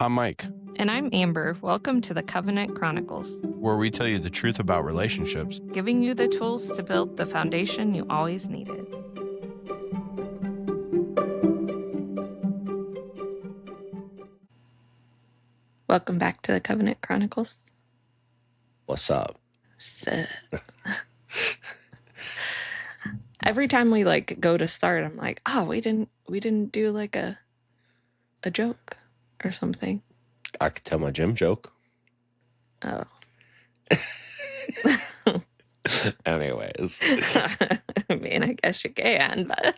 I'm Mike, And I'm Amber. Welcome to the Covenant Chronicles, where we tell you the truth about relationships. giving you the tools to build the foundation you always needed. Welcome back to the Covenant Chronicles. What's up? So, every time we go to start, I'm like, oh, we didn't do like a joke or something. I could tell my gym joke. Oh. Anyways. I mean, I guess you can, but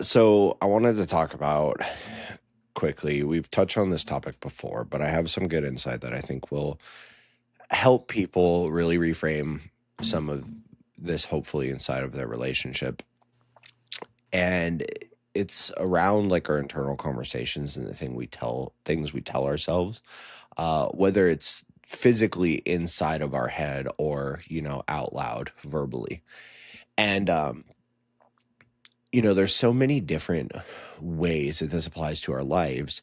So I wanted to talk about quickly, we've touched on this topic before, but I have some good insight that I think will help people really reframe some of this, hopefully, inside of their relationship. And it's around like our internal conversations and the things we tell ourselves, whether it's physically inside of our head or, out loud verbally. And, there's so many different ways that this applies to our lives.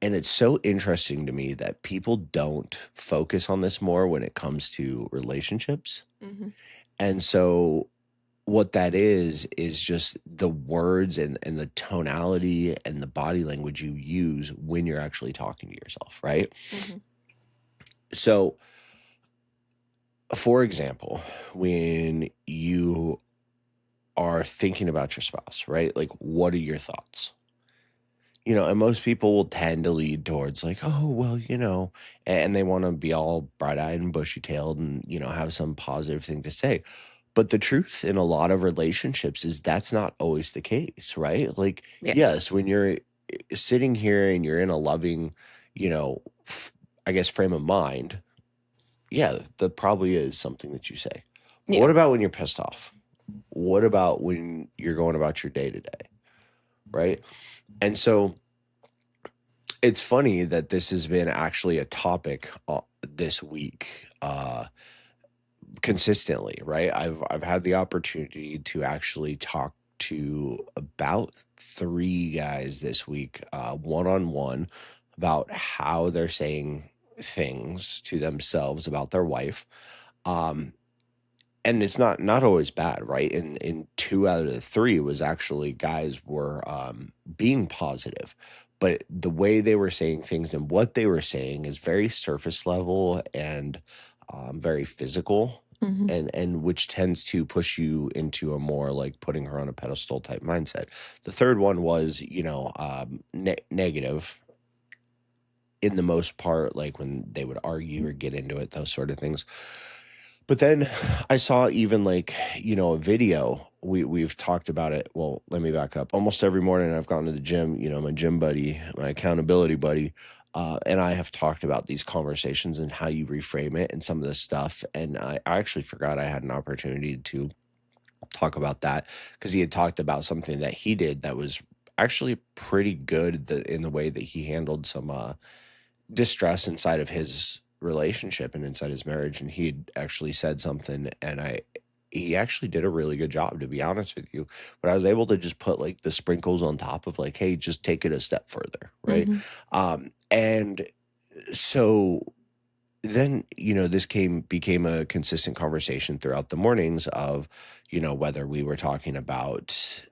And it's so interesting to me that people don't focus on this more when it comes to relationships. Mhm. And so what that is just the words and the tonality and the body language you use when you're actually talking to yourself, right? Mhm. So, for example, when you are thinking about your spouse, right? Like, what are your thoughts? And most people will tend to lead towards like, oh, well, and they want to be all bright-eyed and bushy-tailed and, have some positive thing to say. But the truth in a lot of relationships is that's not always the case, right? Like, Yeah. yes, when you're sitting here and you're in a loving, I guess, frame of mind, yeah, that probably is something that you say. But Yeah. what about when you're pissed off? What about when you're going about your day to day, right? And so it's funny that this has been actually a topic this week, consistently, right? I've had the opportunity to actually talk to about 3 guys this week, one-on-one, about how they're saying things to themselves about their wife. And it's not always bad, right? In 2 out of the 3 was actually guys were being positive, but the way they were saying things and what they were saying is very surface level and very physical, Mhm. and which tends to push you into a more like putting her on a pedestal type mindset. The third one was, negative in the most part, like when they would argue or get into it, those sort of things. But then I saw even like, a video. We've talked about it. Well, let me back up. Almost every morning I've gone to the gym, my gym buddy, my accountability buddy, and I have talked about these conversations and how you reframe it and some of this stuff. And I actually forgot I had an opportunity to talk about that because he had talked about something that he did that was actually pretty good in the way that he handled some distress inside of his relationship and inside his marriage. And he had actually said something, and he actually did a really good job, to be honest with you. But I was able to just put like the sprinkles on top of like, hey, just take it a step further, right? And so then, this became a consistent conversation throughout the mornings of, whether we were talking about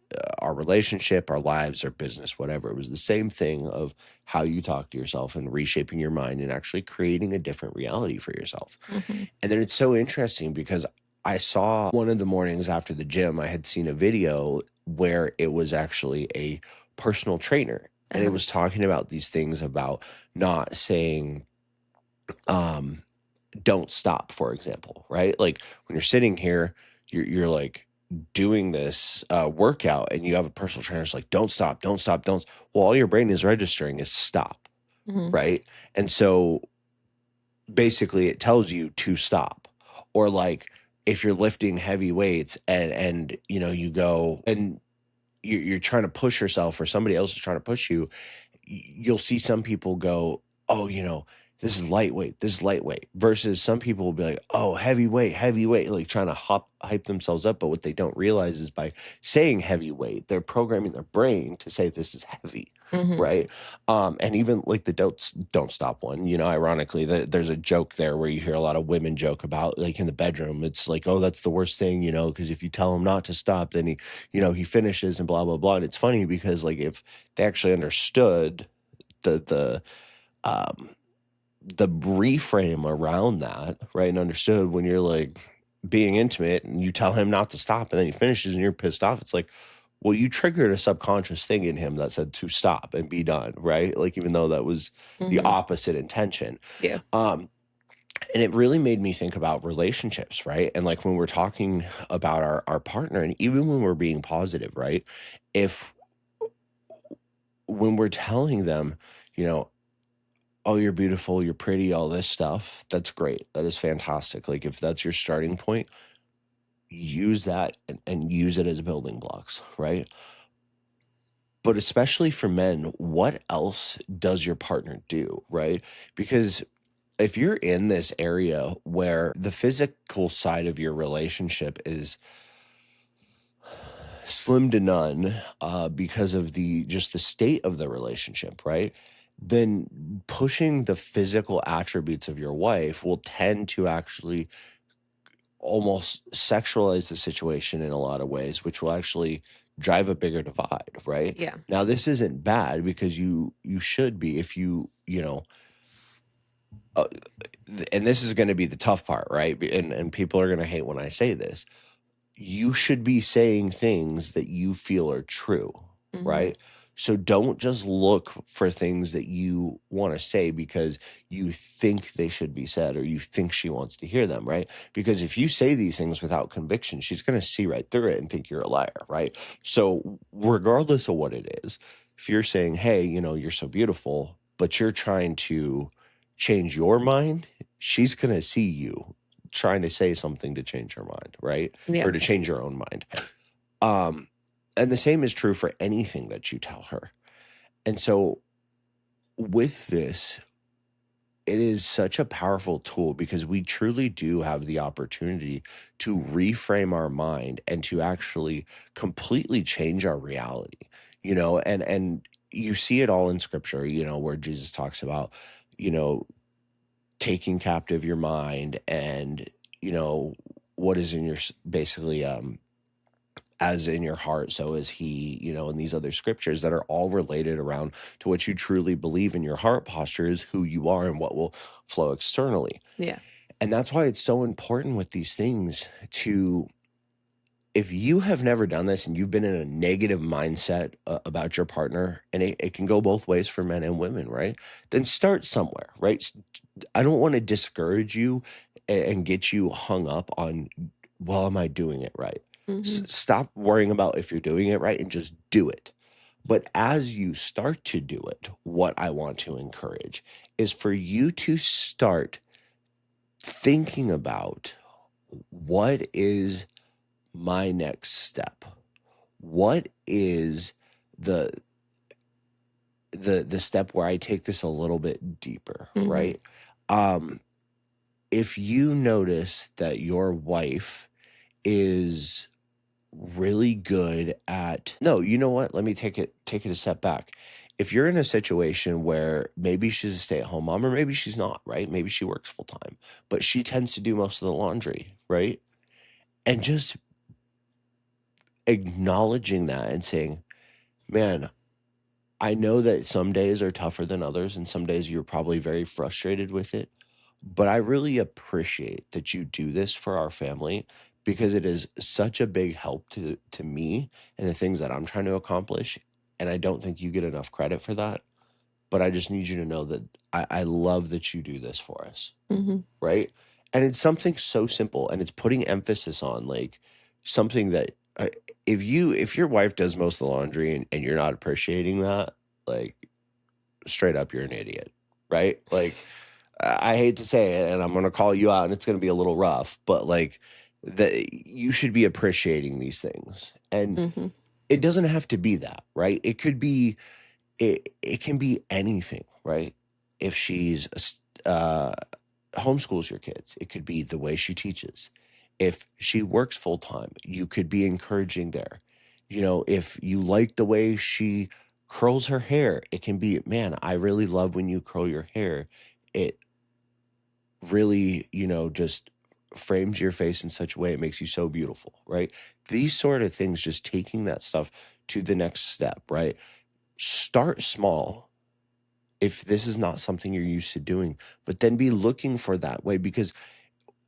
our relationship, our lives, our business, whatever. It was the same thing of how you talk to yourself and reshaping your mind and actually creating a different reality for yourself. Mhm. And then it's so interesting because I saw one of the mornings after the gym, I had seen a video where it was actually a personal trainer. And it was talking about these things about not saying, don't stop, for example, right? Like when you're sitting here, you're like doing this workout and you have a personal trainer that's like, don't stop, don't stop, don't. Well, all your brain is registering is stop, Mhm. right? And so basically it tells you to stop. Or like if you're lifting heavy weights and you go and you're trying to push yourself or somebody else is trying to push you, you'll see some people go, oh, this is lightweight, this is lightweight, versus some people will be like, oh, heavyweight, like trying to hype themselves up. But what they don't realize is by saying heavyweight, they're programming their brain to say this is heavy, Mm-hmm. right? And even like the don't stop one, ironically, there's a joke there where you hear a lot of women joke about, like in the bedroom, it's like, oh, that's the worst thing, because if you tell him not to stop, then he finishes and blah blah blah. And it's funny because like if they actually understood um the reframe around that, right? And understood when you're like being intimate and you tell him not to stop and then he finishes and you're pissed off. It's like, well, you triggered a subconscious thing in him that said to stop and be done, right? Like, even though that was the Mm-hmm. opposite intention. Yeah. And it really made me think about relationships, right? And like when we're talking about our partner, and even when we're being positive, right? If when we're telling them, you know, oh, you're beautiful, you're pretty, all this stuff, that's great. That is fantastic. Like if that's your starting point, use that and use it as building blocks, right? But especially for men, what else does your partner do, right? Because if you're in this area where the physical side of your relationship is slim to none, because of the state of the relationship, right? Then pushing the physical attributes of your wife will tend to actually almost sexualize the situation in a lot of ways, which will actually drive a bigger divide, right? Yeah. Now, this isn't bad because you should be, if uh, and this is going to be the tough part, right? And people are going to hate when I say this. You should be saying things that you feel are true, Mm-hmm. right? So don't just look for things that you want to say because you think they should be said or you think she wants to hear them, right? Because if you say these things without conviction, she's going to see right through it and think you're a liar, right? So regardless of what it is, if you're saying, hey, you're so beautiful, but you're trying to change your mind, she's going to see you trying to say something to change her mind, right? Yeah. Or to change your own mind. Um, and the same is true for anything that you tell her. And so with this, it is such a powerful tool because we truly do have the opportunity to reframe our mind and to actually completely change our reality, and you see it all in scripture, where Jesus talks about, you know, taking captive your mind and, you know, what is in your basically as in your heart, so is he, and these other scriptures that are all related around to what you truly believe in your heart posture is who you are and what will flow externally. Yeah. And that's why it's so important with these things to, if you have never done this and you've been in a negative mindset about your partner, and it can go both ways for men and women, right? Then start somewhere, right? I don't want to discourage you and get you hung up on, well, am I doing it right? Mm-hmm. Stop worrying about if you're doing it right and just do it. But as you start to do it, what I want to encourage is for you to start thinking about, what is my next step? What is the the step where I take this a little bit deeper, Mm-hmm. right? Um, if you notice that your wife is really good at, no, you know what, let me take it a step back. If you're in a situation where maybe she's a stay-at-home mom or maybe she's not, right? Maybe she works full time, but she tends to do most of the laundry, right? And just acknowledging that and saying, man, I know that some days are tougher than others and some days you're probably very frustrated with it, but I really appreciate that you do this for our family because it is such a big help to me and the things that I'm trying to accomplish. And I don't think you get enough credit for that. But I just need you to know that I love that you do this for us. Mm-hmm. Right. And it's something so simple and it's putting emphasis on like something that, if your wife does most of the laundry and you're not appreciating that, like straight up, you're an idiot. Right. Like, I hate to say it, and I'm going to call you out, and it's going to be a little rough, but like that, you should be appreciating these things, and Mm-hmm. it doesn't have to be that, right? It could be, it can be anything, right? If she's homeschools your kids, it could be the way she teaches. If she works full time, you could be encouraging there. If you like the way she curls her hair, it can be, man, I really love when you curl your hair. It really, just frames your face in such a way it makes you so beautiful, right? These sort of things, just taking that stuff to the next step, right? Start small if this is not something you're used to doing, but then be looking for that way, because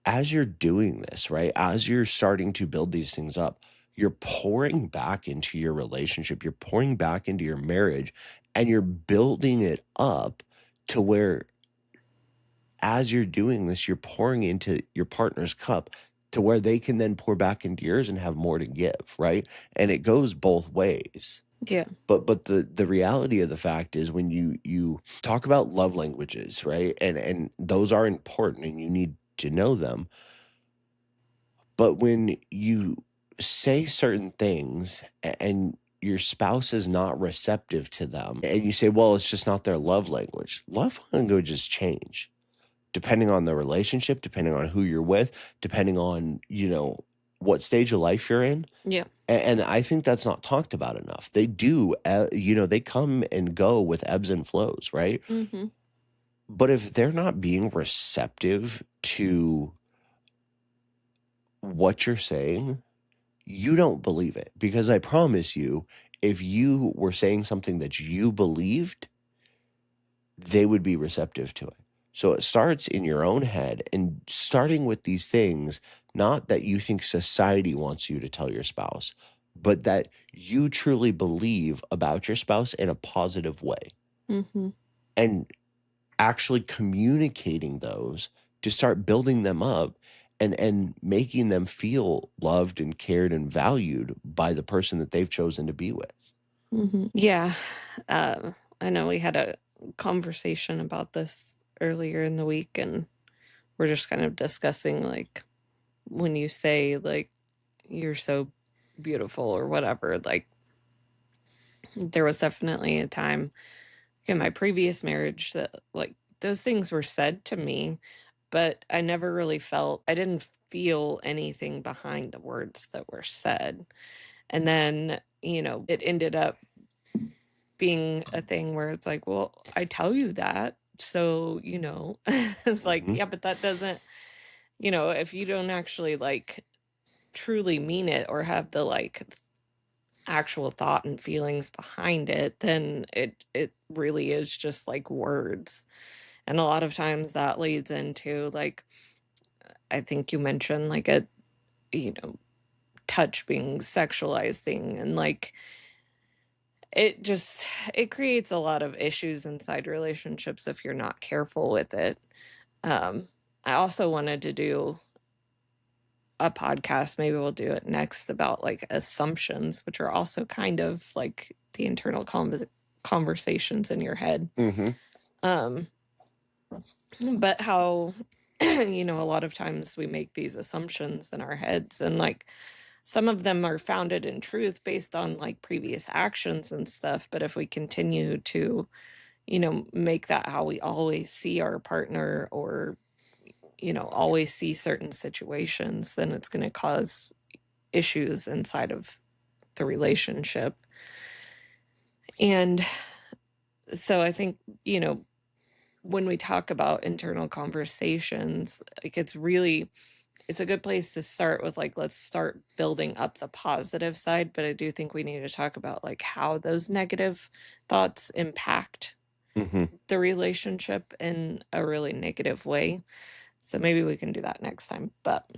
as you're doing this, right, as you're starting to build these things up, you're pouring back into your relationship, you're pouring back into your marriage, and you're building it up to where, as you're doing this, you're pouring into your partner's cup to where they can then pour back into yours and have more to give, right? And it goes both ways. Yeah. But the reality of the fact is, when you talk about love languages, right? And those are important and you need to know them. But when you say certain things and your spouse is not receptive to them, and you say, well, it's just not their love languages change depending on the relationship, depending on who you're with, depending on, what stage of life you're in. Yeah. And I think that's not talked about enough. They do, they come and go with ebbs and flows, right? Mm-hmm. But if they're not being receptive to what you're saying, you don't believe it. Because I promise you, if you were saying something that you believed, they would be receptive to it. So it starts in your own head, and starting with these things, not that you think society wants you to tell your spouse, but that you truly believe about your spouse in a positive way, Mm-hmm. and actually communicating those to start building them up and making them feel loved and cared and valued by the person that they've chosen to be with. Mm-hmm. Yeah. I know we had a conversation about this earlier in the week, and we're just kind of discussing, like, when you say, like, you're so beautiful or whatever, like, there was definitely a time in my previous marriage that, like, those things were said to me, but I didn't feel anything behind the words that were said. And then, it ended up being a thing where it's like, well, I tell you that. So, it's like, Hmm. yeah, but that doesn't, if you don't actually, like, truly mean it or have the, like, actual thought and feelings behind it, then it really is just like words. And a lot of times that leads into, like, I think you mentioned, like, a, you know, touch being sexualized thing, and, like, it creates a lot of issues inside relationships if you're not careful with it. Um, I also wanted to do a podcast, maybe we'll do it next, about, like, assumptions, which are also kind of like the internal conversations in your head. Hmm. Um, but how, a lot of times we make these assumptions in our heads, and, like, some of them are founded in truth based on, like, previous actions and stuff. But if we continue to, make that how we always see our partner, or, always see certain situations, then it's going to cause issues inside of the relationship. And so I think, when we talk about internal conversations, like, it's a good place to start with, like, let's start building up the positive side. But I do think we need to talk about, like, how those negative thoughts impact Hmm. the relationship in a really negative way. So maybe we can do that next time. But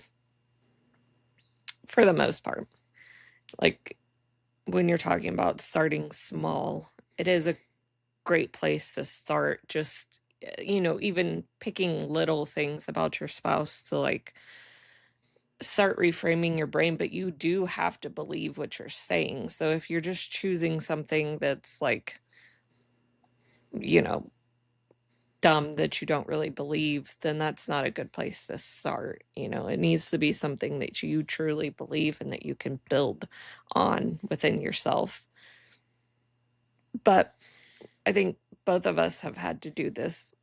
for the most part, like, when you're talking about starting small, it is a great place to start. Just, even picking little things about your spouse to, like, start reframing your brain. But you do have to believe what you're saying. So if you're just choosing something that's, like, you know, dumb, that you don't really believe, then that's not a good place to start. It needs to be something that you truly believe and that you can build on within yourself. But I think both of us have had to do this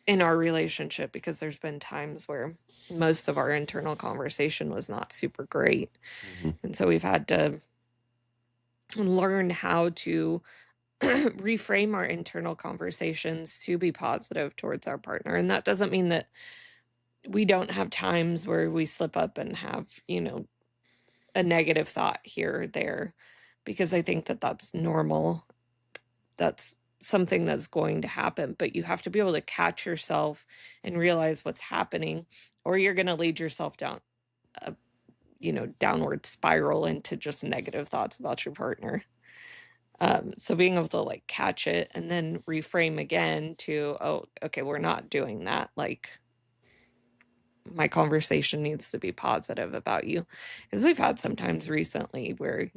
in our relationship, because there's been times where most of our internal conversation was not super great. Mhm. And so we've had to learn how to reframe our internal conversations to be positive towards our partner. And that doesn't mean that we don't have times where we slip up and have, a negative thought here or there, because I think that that's normal. That's something that's going to happen, but you have to be able to catch yourself and realize what's happening, or you're going to lead yourself down a, downward spiral into just negative thoughts about your partner. So being able to like catch it and then reframe again to, oh, okay, we're not doing that. Like, my conversation needs to be positive about you. Because we've had sometimes recently where,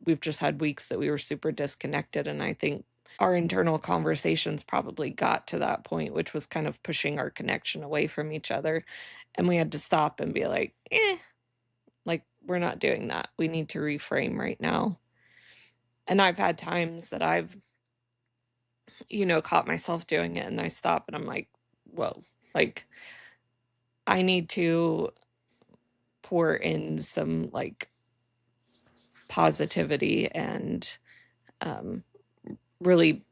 we've just had weeks that we were super disconnected. And I think our internal conversations probably got to that point, which was kind of pushing our connection away from each other. And we had to stop and be like, like, we're not doing that. We need to reframe right now. And I've had times that I've, caught myself doing it and I stop and I'm like, whoa, like, I need to pour in some like positivity and um, really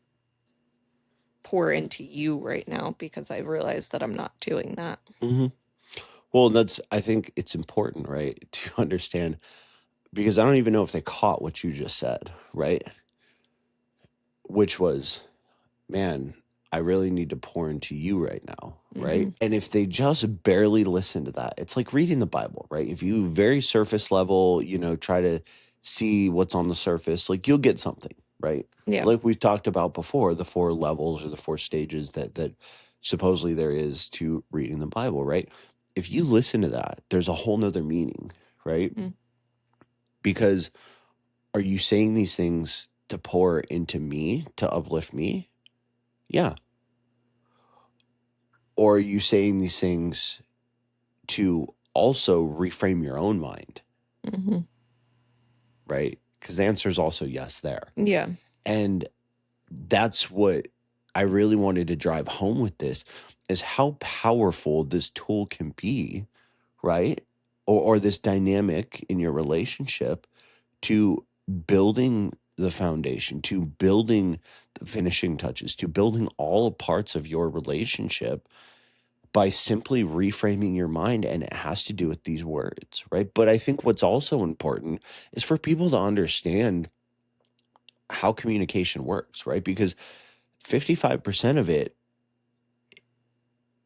pour into you right now, because I realize that I'm not doing that. Mhm. Well, I think it's important, right, to understand, because I don't even know if they caught what you just said, right? Which was, man, I really need to pour into you right now, right? Hmm. And if they just barely listen to that, it's like reading the Bible, right? If you very surface level, try to see what's on the surface, like you'll get something, right? Yeah. Like we've talked about before, the four levels or the four stages that supposedly there is to reading the Bible, right? If you listen to that, there's a whole nother meaning, right? Mm. Because are you saying these things to pour into me, to uplift me? Yeah. Or are you saying these things to also reframe your own mind, Hmm. right? Because the answer is also yes there. Yeah. And that's what I really wanted to drive home with this, is how powerful this tool can be, right? Or this dynamic in your relationship to building the foundation, to building the finishing touches, to building all parts of your relationship by simply reframing your mind. And it has to do with these words, right? But I think what's also important is for people to understand how communication works, right? Because 55% of it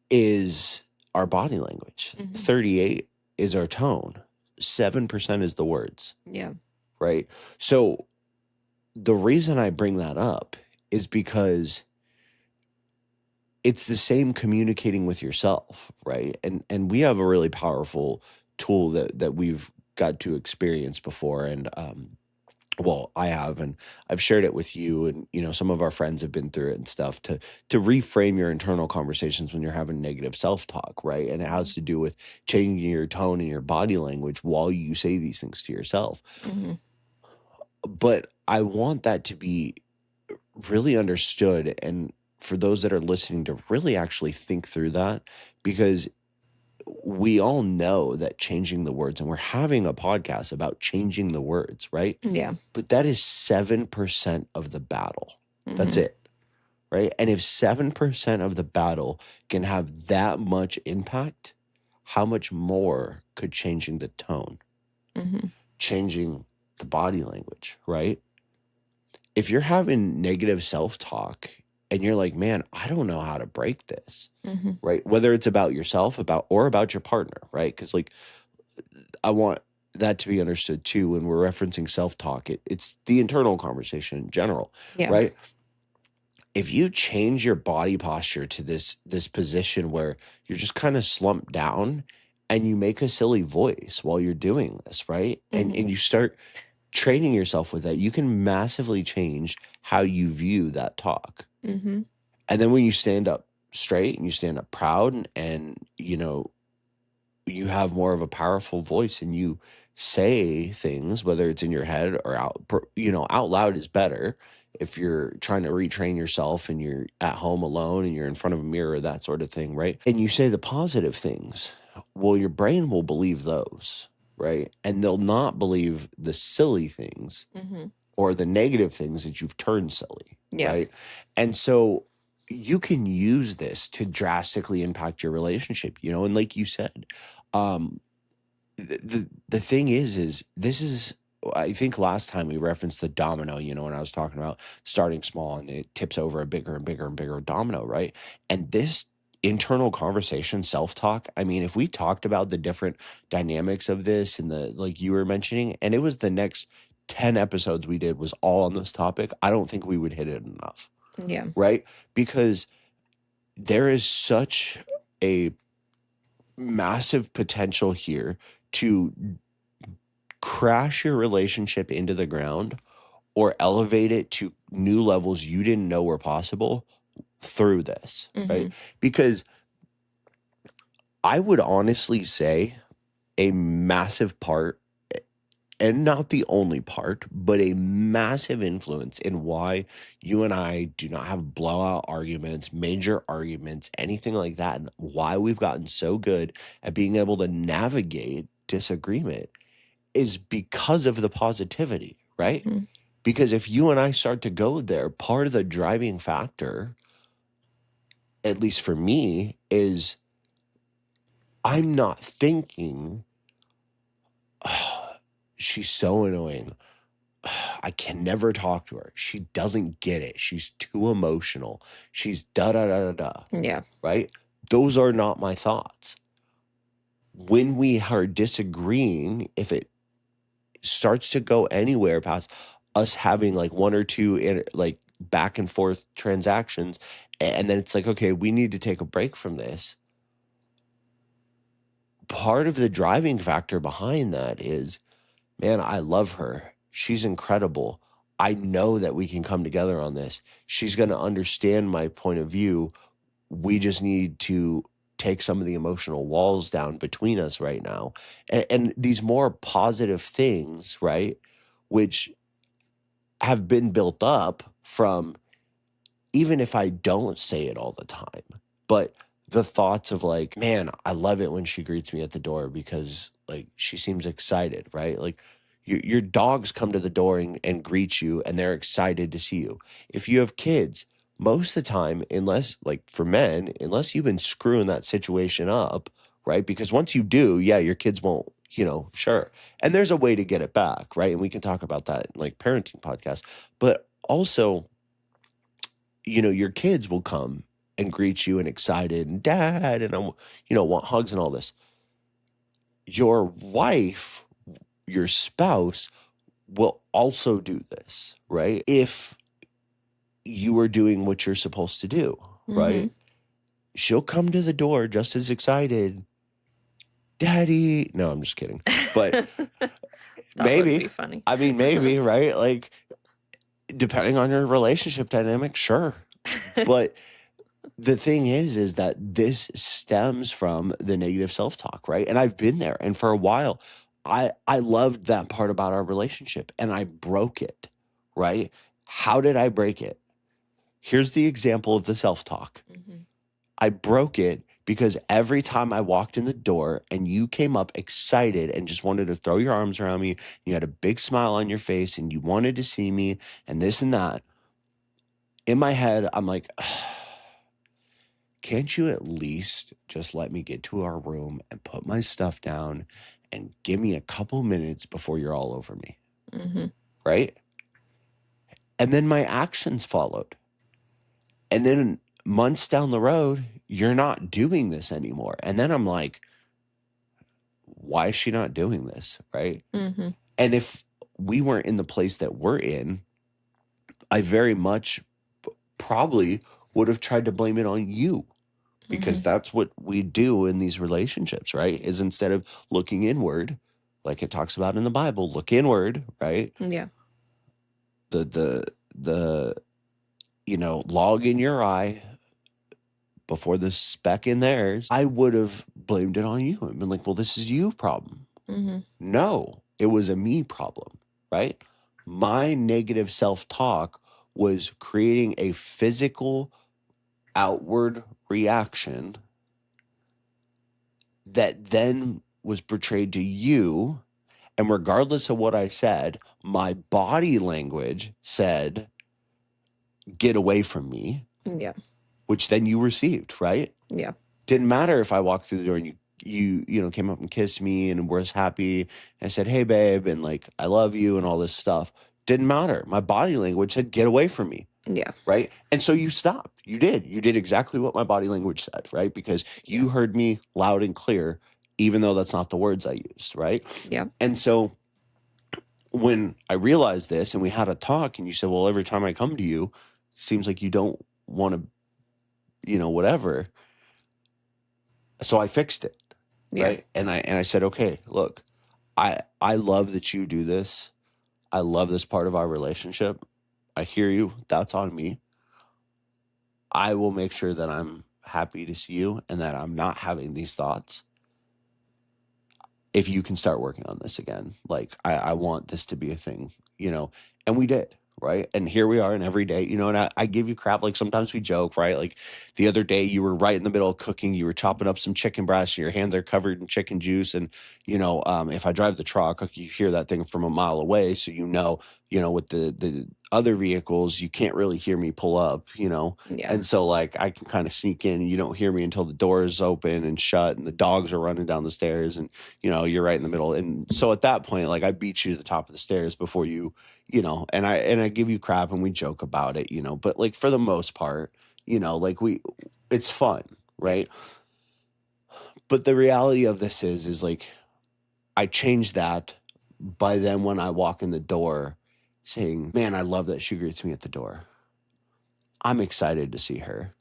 is our body language, Hmm. 38 is our tone, 7% is the words, Yeah. right? So the reason I bring that up is because it's the same communicating with yourself, right? And we have a really powerful tool that we've got to experience before, and well, I have, and I've shared it with you, and some of our friends have been through it and stuff, to reframe your internal conversations when you're having negative self-talk, right? And it Hmm. has to do with changing your tone and your body language while you say these things to yourself. Hmm. But I want that to be really understood, and for those that are listening to really actually think through that, because we all know that changing the words, and we're having a podcast about changing the words, right? Yeah. But that is 7% of the battle. That's Hmm. it, right? And if 7% of the battle can have that much impact, how much more could changing the tone, Hmm. changing the body language, right? If you're having negative self-talk and you're like, man, I don't know how to break this, Hmm. right? Whether it's about yourself, about your partner, right? Because like I want that to be understood too when we're referencing self-talk. It's the internal conversation in general, Yeah. right? If you change your body posture to this position where you're just kind of slumped down and you make a silly voice while you're doing this, right? Hmm. And you start training yourself with that, you can massively change how you view that talk. Hmm. And then when you stand up straight and you stand up proud, and you have more of a powerful voice, and you say things, whether it's in your head or out loud is better. If you're trying to retrain yourself and you're at home alone and you're in front of a mirror, that sort of thing, right? And you say the positive things, well, your brain will believe those, right? And they'll not believe the silly things or the negative things that you've turned silly, Yeah. right? And so you can use this to drastically impact your relationship, and like you said, the thing is this is, I think last time we referenced the domino, when I was talking about starting small and it tips over a bigger and bigger and bigger domino, right? And this internal conversation, self-talk, I mean, if we talked about the different dynamics of this and the, like you were mentioning, and it was the next 10 episodes we did was all on this topic, I don't think we would hit it enough, Yeah. right? Because there is such a massive potential here to crash your relationship into the ground or elevate it to new levels you didn't know were possible through this, right? Because I would honestly say a massive part, and not the only part, but a massive influence in why you and I do not have blowout arguments, major arguments, anything like that, and why we've gotten so good at being able to navigate disagreement is because of the positivity, right? Because if you and I start to go there, part of the driving factor, at least for me, is I'm not thinking, "Oh, she's so annoying. I can never talk to her. She doesn't get it. She's too emotional. She's da da da da da." Yeah. Right? Those are not my thoughts. When we are disagreeing, if it starts to go anywhere past us having like one or two like back and forth transactions, and then it's like, okay, we need to take a break from this. Part of the driving factor behind that is, man, I love her. She's incredible. I know that we can come together on this. She's going to understand my point of view. We just need to take some of the emotional walls down between us right now. And these more positive things, right, which have been built up from, even if I don't say it all the time, but the thoughts of like, man, I love it when she greets me at the door because like she seems excited, right? Like your dogs come to the door and greet you and they're excited to see you. If you have kids, most of the time, unless like for men, unless you've been screwing that situation up, right? Because once you do, yeah, your kids won't, sure. And there's a way to get it back, right? And we can talk about that in like parenting podcasts, but also, your kids will come and greet you and excited and dad and want hugs and all this. Your wife, your spouse will also do this, right? If you are doing what you're supposed to do, right? She'll come to the door just as excited. Daddy. No, I'm just kidding. But That would maybe. be funny. I mean, maybe, right? Like, depending on your relationship dynamic, sure. But the thing is that this stems from the negative self-talk, right? And I've been there. And for a while, I loved that part about our relationship and I broke it, right? How did I break it? Here's the example of the self-talk. I broke it because every time I walked in the door and you came up excited and just wanted to throw your arms around me, you had a big smile on your face and you wanted to see me and this and that. In my head, I'm like, can't you at least just let me get to our room and put my stuff down and give me a couple minutes before you're all over me? Right? And then my actions followed. And then months down the road, you're not doing this anymore. And then I'm like, why is she not doing this? Right? And if we weren't in the place that we're in, I very much probably would have tried to blame it on you. Because that's what we do in these relationships, right? Is instead of looking inward, like it talks about in the Bible, look inward, right? Yeah. The log in your eye before the speck in theirs. I would have blamed it on you and been like, well, this is you problem. No, It was a me problem, right? My negative self-talk was creating a physical outward reaction that then was portrayed to you. And regardless of what I said, my body language said, get away from me, Yeah. which then you received, right? Yeah. Didn't matter if I walked through the door and you came up and kissed me and was happy and said, hey, babe, and like, I love you and all this stuff. Didn't matter. My body language said, get away from me. Yeah. Right. And so you stopped. You did exactly what my body language said, right? Because Yeah. you heard me loud and clear, even though that's not the words I used, right? Yeah. And so when I realized this and we had a talk and you said, well, every time I come to you, it seems like you don't want to, whatever. So I fixed it. Yeah. Right. And I said, okay, look, I love that you do this. I love this part of our relationship. I hear you. That's on me. I will make sure that I'm happy to see you and that I'm not having these thoughts. If you can start working on this again, like I want this to be a thing, and we did, right? And here we are, and every day, and I give you crap. Like sometimes we joke, right? Like the other day, you were right in the middle of cooking. You were chopping up some chicken breast. And your hands are covered in chicken juice, and if I drive the truck, you hear that thing from a mile away, so with the other vehicles, you can't really hear me pull up, Yeah. and so like I can kind of sneak in, and you don't hear me until the door is open and shut, and the dogs are running down the stairs, and you're right in the middle. And so at that point, like I beat you to the top of the stairs before and I give you crap and we joke about it, but like for the most part, like it's fun, Yeah. right? But the reality of this is like I changed that by then when I walk in the door saying, man, I love that she greets me at the door. I'm excited to see her.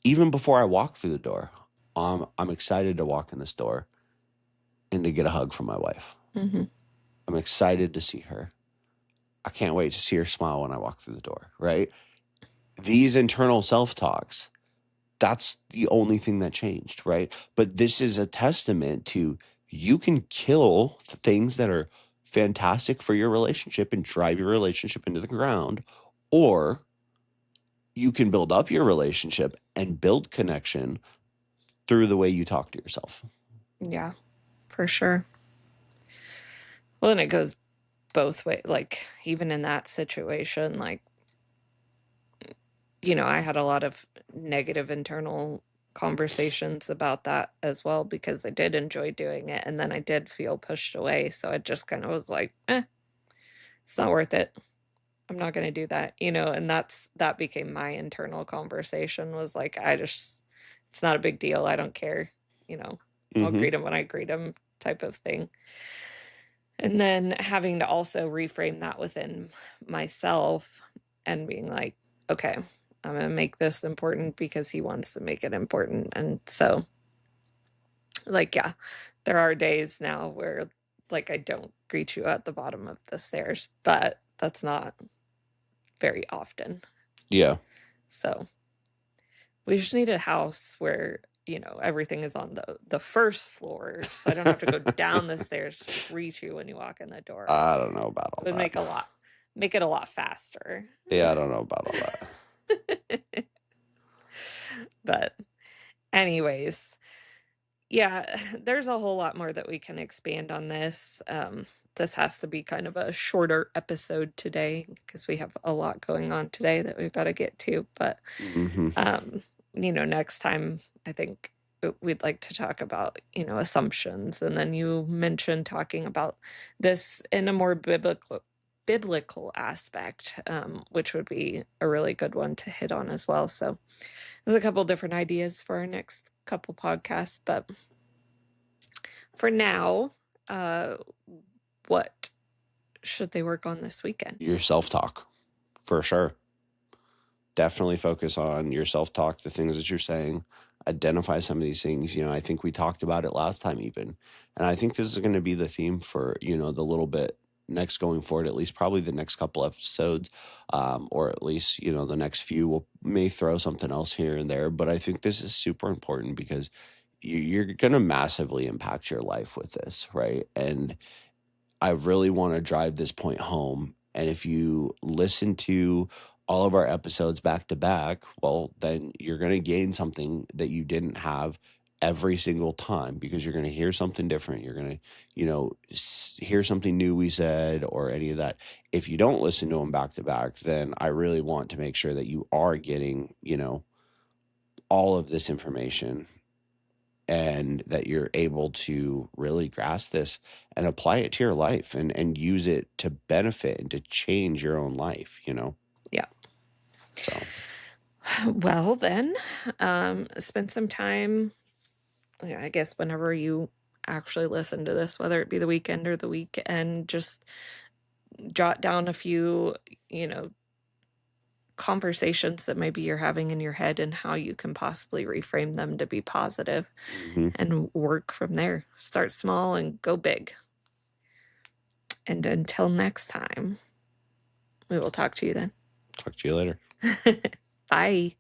Even before I walk through the door, I'm excited to walk in this door and to get a hug from my wife. Mm-hmm. I'm excited to see her. I can't wait to see her smile when I walk through the door, right? These internal self-talks, that's the only thing that changed, right? But this is a testament to you can kill the things that are fantastic for your relationship and drive your relationship into the ground, or you can build up your relationship and build connection through the way you talk to yourself. Yeah, for sure. Well, and it goes both ways. Like, even in that situation, like, I had a lot of negative internal conversations about that as well because I did enjoy doing it. And then I did feel pushed away. So I just kind of was like, it's not worth it. I'm not going to do that, and that became my internal conversation was like, it's not a big deal. I don't care, I'll Mm-hmm. greet him when I greet him type of thing. And then having to also reframe that within myself and being like, okay, I'm going to make this important because he wants to make it important. And so, like, yeah, there are days now where, like, I don't greet you at the bottom of the stairs, but that's not very often. Yeah. So we just need a house where, everything is on the first floor, so I don't have to go down the stairs to greet you when you walk in the door. I don't know about all It would that. make it a lot faster. Yeah, I don't know about all that. But anyways, yeah, there's a whole lot more that we can expand on this. This has to be kind of a shorter episode today because we have a lot going on today that we've got to get to. But Mm-hmm. next time I think we'd like to talk about, assumptions. And then you mentioned talking about this in a more biblical aspect, which would be a really good one to hit on as well. So there's a couple different ideas for our next couple podcasts, but for now, what should they work on this weekend? Your self-talk, for sure. Definitely focus on your self-talk, the things that you're saying, identify some of these things. I think we talked about it last time even. And I think this is going to be the theme for, the little bit next going forward, at least probably the next couple episodes, or at least, the next few. May throw something else here and there. But I think this is super important because you're going to massively impact your life with this, right? And I really want to drive this point home. And if you listen to all of our episodes back to back, well, then you're going to gain something that you didn't have every single time, because you're going to hear something different. You're going to, hear something new we said or any of that. If you don't listen to them back to back, then I really want to make sure that you are getting, all of this information, and that you're able to really grasp this and apply it to your life, and use it to benefit and to change your own life. Yeah. So Well, then, spend some time, I guess, whenever you actually listen to this, whether it be the weekend or the weekend, just jot down a few, conversations that maybe you're having in your head and how you can possibly reframe them to be positive, mhm. and work from there. Start small and go big. And until next time, we will talk to you then. Talk to you later. Bye.